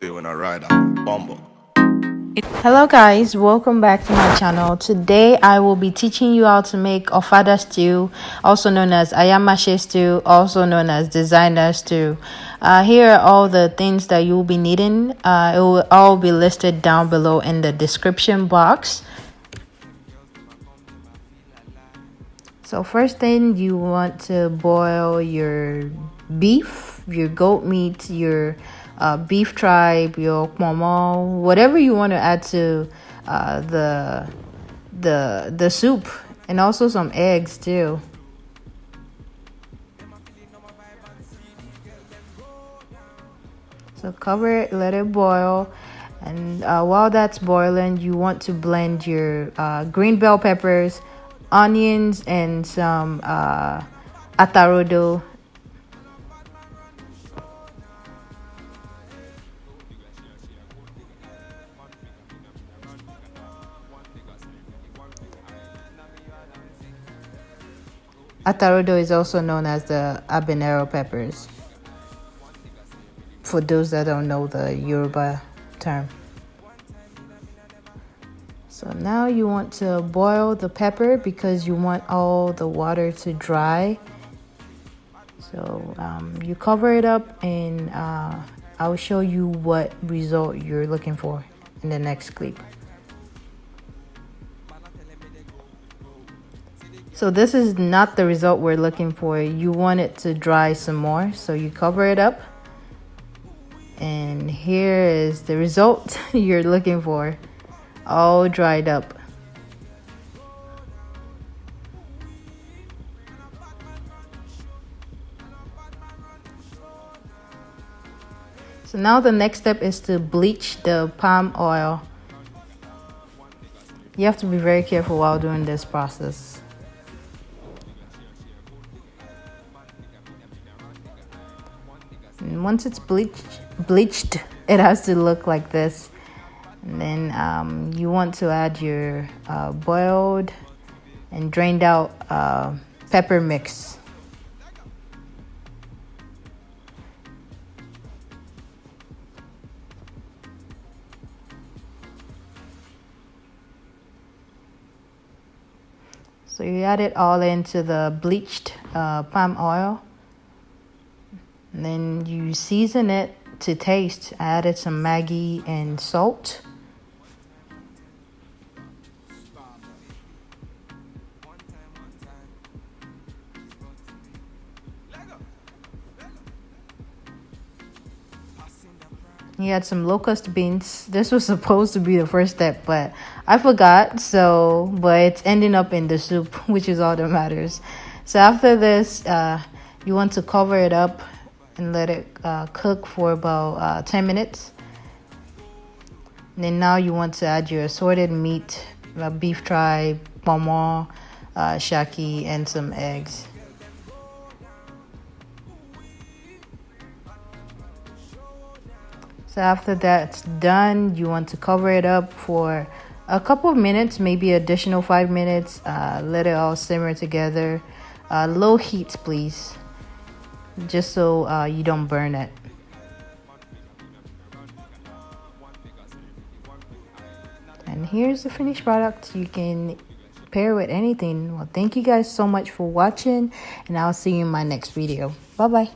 See when I ride out, bumble. Hello guys, welcome back to my channel. Today I will be teaching you how to make ofada stew, also known as Ayamase stew, also known as designer stew. Here are all the things that you will be needing. It will all be listed down below in the description box. So first thing, you want to boil your beef, your goat meat, your beef tripe, your momo, whatever you want to add to the soup, and also some eggs too. So cover it, let it boil, and while that's boiling, you want to blend your green bell peppers, onions, and some rodo. Rodo is also known as the Habanero peppers, for those that don't know the Yoruba term. So now you want to boil the pepper because you want all the water to dry. So you cover it up, and I'll show you what result you're looking for in the next clip. So this is not the result we're looking for. You want it to dry some more, so you cover it up. And here is the result you're looking for, all dried up. So now the next step is to bleach the palm oil. You have to be very careful while doing this process. And once it's bleached, it has to look like this. And then you want to add your boiled and drained out pepper mix. So you add it all into the bleached palm oil. And then you season it to taste. I added some Maggi and salt. You add some Locust beans. This was supposed to be the first step, but I forgot. But it's ending up in the soup, which is all that matters. So after this, you want to cover it up and let it cook for about 10 minutes. And then now you want to add your assorted meat, beef tripe, pomo, shaki, and some eggs. So after that's done, you want to cover it up for a couple of minutes, maybe additional 5 minutes. Let it all simmer together. Low heat, please, just so you don't burn it. And here's the finished product. You can pair with anything. Well, thank you guys so much for watching, and I'll see you in my next video. Bye bye.